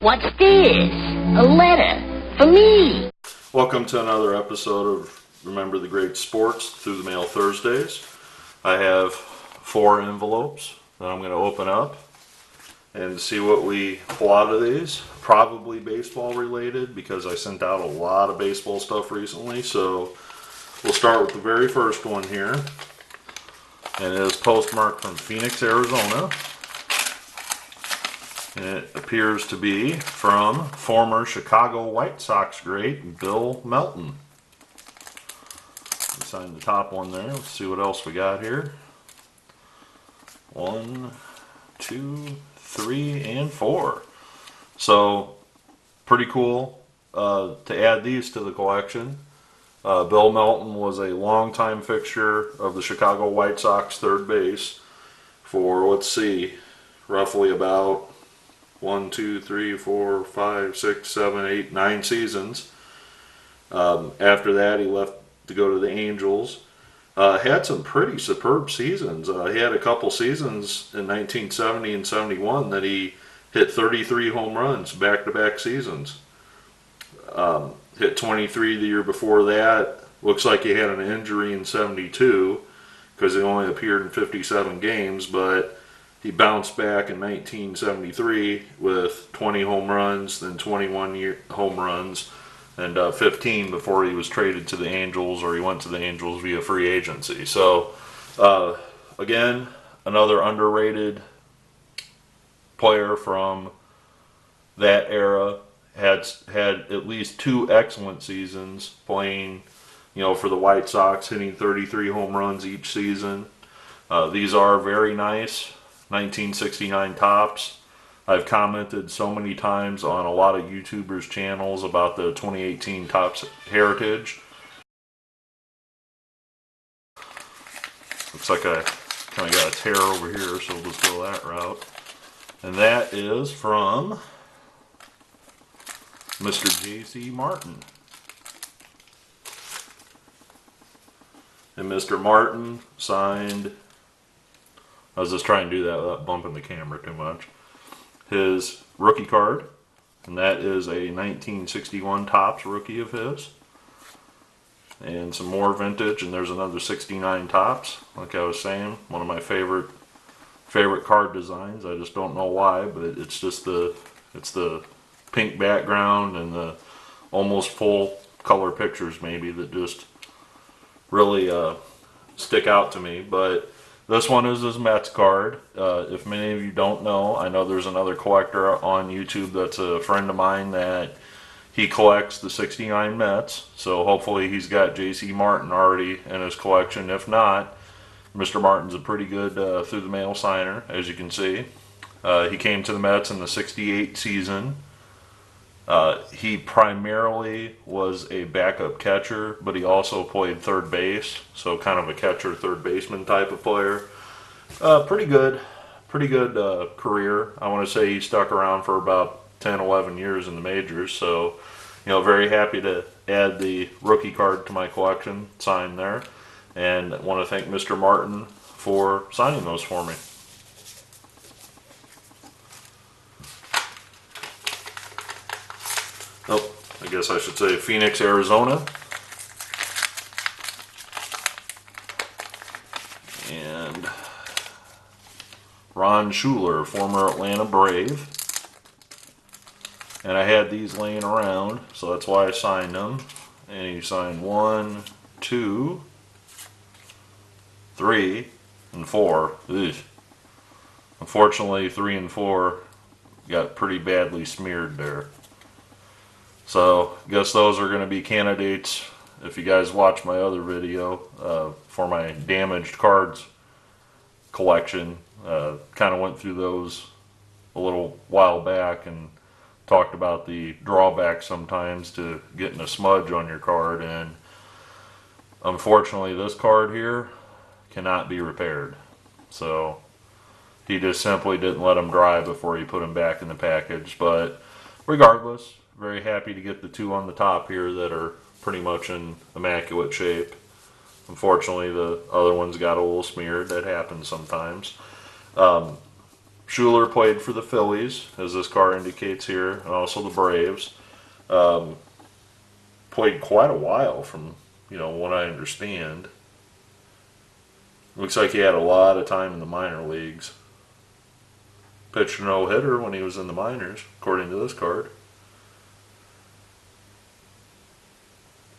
What's this? A letter for me. Welcome to another episode of Remember the Great Sports through the Mail Thursdays. I have 4 envelopes that I'm going to open up and see what we pull out of these. Probably baseball related because I sent out a lot of baseball stuff recently. So we'll start with the very first one here. And it is postmarked from Phoenix, Arizona. And it appears to be from former Chicago White Sox great Bill Melton. Sign the top one there. Let's see what else we got here. 1, 2, 3, and 4. So, pretty cool to add these to the collection. Bill Melton was a longtime fixture of the Chicago White Sox third base for, let's see, roughly about 1, 2, 3, 4, 5, 6, 7, 8, 9 seasons. After that, he left to go to the Angels. Had some pretty superb seasons. He had a couple seasons in 1970 and 71 that he hit 33 home runs back-to-back seasons. Hit 23 the year before that. Looks like he had an injury in 72 because he only appeared in 57 games, but he bounced back in 1973 with 20 home runs, then 21 home runs, and 15 before he was traded to the Angels, or he went to the Angels via free agency. So, again, another underrated player from that era. Had at least 2 excellent seasons playing, for the White Sox, hitting 33 home runs each season. These are very nice 1969 tops. I've commented so many times on a lot of YouTubers' channels about the 2018 Topps Heritage. Looks like I kind of got a tear over here, so we'll just go that route. And that is from Mr. J.C. Martin. And Mr. Martin signed, I was just trying to do that without bumping the camera too much, his rookie card, and that is a 1961 Topps rookie of his. And some more vintage, and there's another 69 Topps. Like I was saying, one of my favorite card designs. I just don't know why, but it's just the pink background and the almost full color pictures maybe that just really stick out to me. But this one is his Mets card. If many of you don't know, I know there's another collector on YouTube that's a friend of mine that he collects the 69 Mets. So hopefully he's got J.C. Martin already in his collection. If not, Mr. Martin's a pretty good through the mail signer, as you can see. He came to the Mets in the 68 season. He primarily was a backup catcher, but he also played third base, so kind of a catcher, third baseman type of player. Pretty good career. I want to say he stuck around for about 10, 11 years in the majors, so very happy to add the rookie card to my collection, signed there, and I want to thank Mr. Martin for signing those for me. Oh, I guess I should say Phoenix, Arizona. And Ron Schuler, former Atlanta Brave. And I had these laying around, so that's why I signed them. And he signed 1, 2, 3, and 4. Ugh. Unfortunately, 3 and 4 got pretty badly smeared there. So, I guess those are going to be candidates, if you guys watch my other video, for my damaged cards collection. Kind of went through those a little while back and talked about the drawbacks sometimes to getting a smudge on your card, and unfortunately this card here cannot be repaired. So, he just simply didn't let them dry before he put them back in the package. But regardless, very happy to get the 2 on the top here that are pretty much in immaculate shape. Unfortunately, the other ones got a little smeared. That happens sometimes. Schuler played for the Phillies, as this card indicates here, and also the Braves. Played quite a while from, what I understand. Looks like he had a lot of time in the minor leagues. Pitched a no-hitter when he was in the minors, according to this card.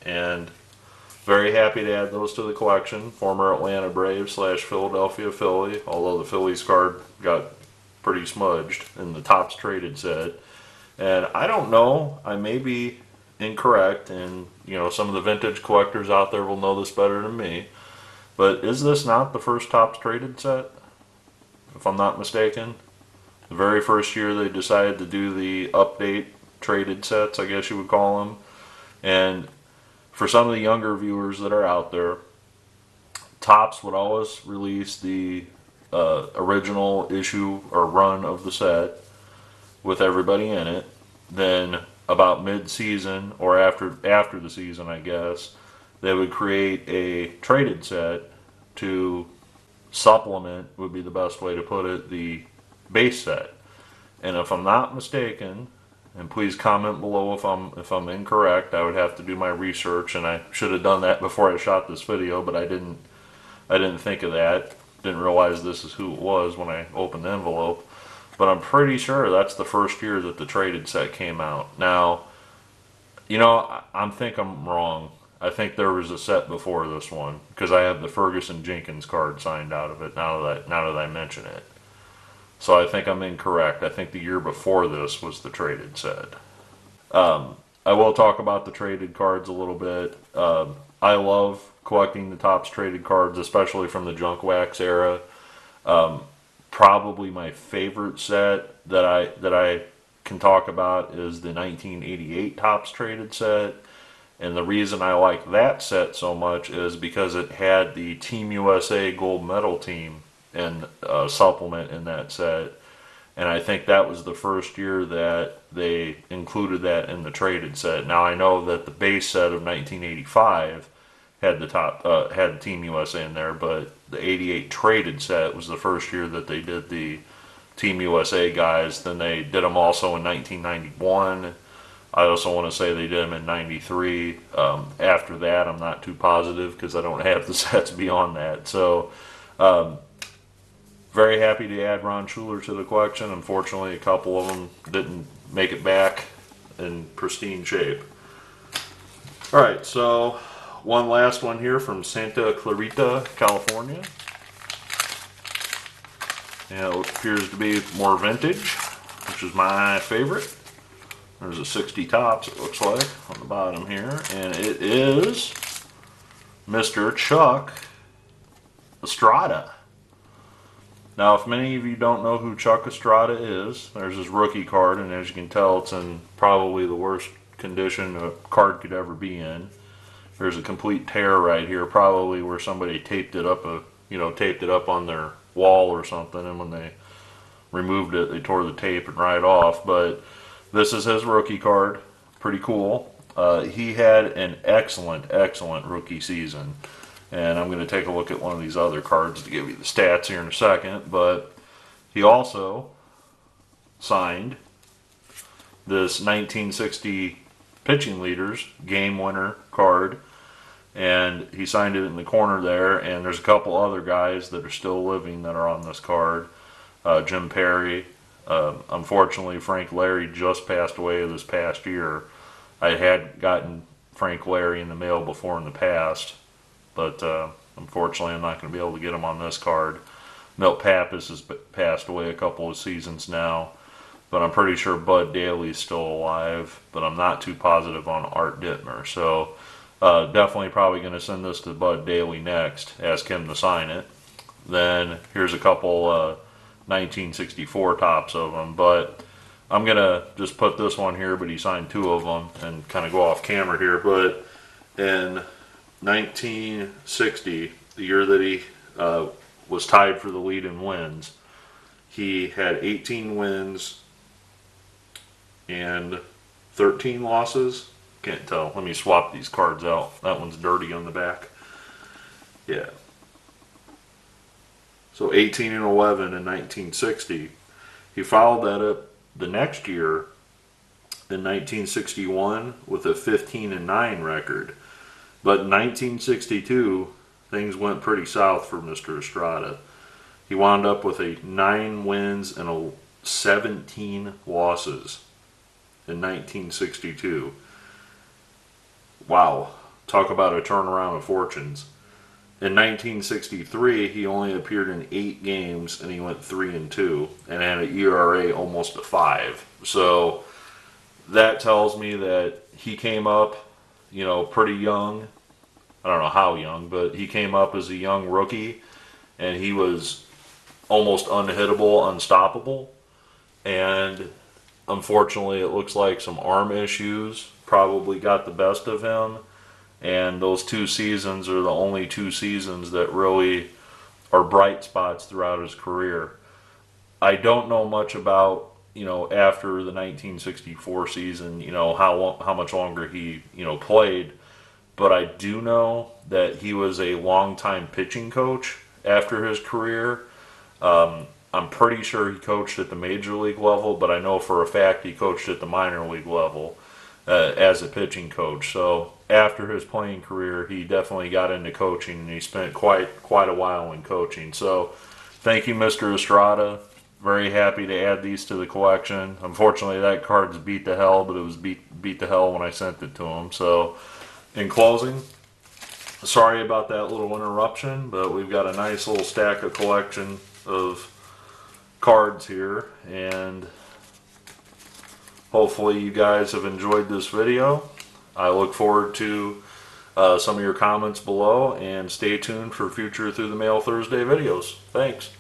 And very happy to add those to the collection. Former Atlanta Brave / Philadelphia Philly, although the Phillies card got pretty smudged in the Topps Traded set. And I don't know, I may be incorrect, and some of the vintage collectors out there will know this better than me, but is this not the first Topps Traded set, if I'm not mistaken? The very first year they decided to do the update traded sets, I guess you would call them. And for some of the younger viewers that are out there, Topps would always release the original issue or run of the set with everybody in it. Then about mid-season or after the season, I guess, they would create a traded set to supplement, would be the best way to put it, the base set. And if I'm not mistaken, and please comment below if I'm incorrect, I would have to do my research, and I should have done that before I shot this video, but I didn't think of that. Didn't realize this is who it was when I opened the envelope. But I'm pretty sure that's the first year that the traded set came out. Now, I think I'm wrong. I think there was a set before this one, because I have the Ferguson Jenkins card signed out of it now that I mention it. So I think I'm incorrect. I think the year before this was the traded set. I will talk about the traded cards a little bit. I love collecting the Topps traded cards, especially from the junk wax era. Probably my favorite set that I can talk about is the 1988 Topps traded set. And the reason I like that set so much is because it had the Team USA gold medal team and supplement in that set, and I think that was the first year that they included that in the traded set. Now I know that the base set of 1985 had had Team USA in there, but the 88 traded set was the first year that they did the Team USA guys. Then they did them also in 1991. I also want to say they did them in 93. After that, I'm not too positive because I don't have the sets beyond that. So very happy to add Ron Schuler to the collection. Unfortunately, a couple of them didn't make it back in pristine shape. Alright, so one last one here from Santa Clarita, California. And it appears to be more vintage, which is my favorite. There's a 60 Topps, it looks like, on the bottom here. And it is Mr. Chuck Estrada. Now, if many of you don't know who Chuck Estrada is, there's his rookie card, and as you can tell, it's in probably the worst condition a card could ever be in. There's a complete tear right here, probably where somebody taped it up on their wall or something, and when they removed it, they tore the tape and right off. But this is his rookie card. Pretty cool. He had an excellent rookie season. And I'm going to take a look at one of these other cards to give you the stats here in a second. But he also signed this 1960 Pitching Leaders Game Winner card. And he signed it in the corner there. And there's a couple other guys that are still living that are on this card. Jim Perry. Unfortunately, Frank Larry just passed away this past year. I had gotten Frank Larry in the mail before in the past. But unfortunately, I'm not going to be able to get him on this card. Milt Pappas has passed away a couple of seasons now, but I'm pretty sure Bud Daly's still alive, but I'm not too positive on Art Dittmer. So definitely probably going to send this to Bud Daly next, ask him to sign it. Then here's a couple 1964 Topps of them, but I'm going to just put this one here, but he signed two of them, and kind of go off camera here. But in 1960, the year that he was tied for the lead in wins, he had 18 wins and 13 losses. Can't tell. Let me swap these cards out. That one's dirty on the back. Yeah. So 18 and 11 in 1960. He followed that up the next year in 1961 with a 15-9 record. But in 1962, things went pretty south for Mr. Estrada. He wound up with 9 wins and 17 losses in 1962. Wow, talk about a turnaround of fortunes. In 1963, he only appeared in 8 games and he went 3-2 and had an ERA almost a 5. So that tells me that he came up, you know, pretty young. I don't know how young, but he came up as a young rookie and he was almost unhittable, unstoppable. And unfortunately, it looks like some arm issues probably got the best of him. And those 2 seasons are the only 2 seasons that really are bright spots throughout his career. I don't know much about, you know, after the 1964 season, you know, how much longer he, you know, played. But I do know that he was a longtime pitching coach after his career. I'm pretty sure he coached at the major league level, but I know for a fact he coached at the minor league level as a pitching coach. So after his playing career, he definitely got into coaching, and he spent quite a while in coaching. So thank you, Mr. Estrada. Very happy to add these to the collection. Unfortunately, that card's beat to hell, but it was beat to hell when I sent it to him. So in closing, sorry about that little interruption, but we've got a nice little stack of collection of cards here, and hopefully you guys have enjoyed this video. I look forward to some of your comments below, and stay tuned for future Through the Mail Thursday videos. Thanks.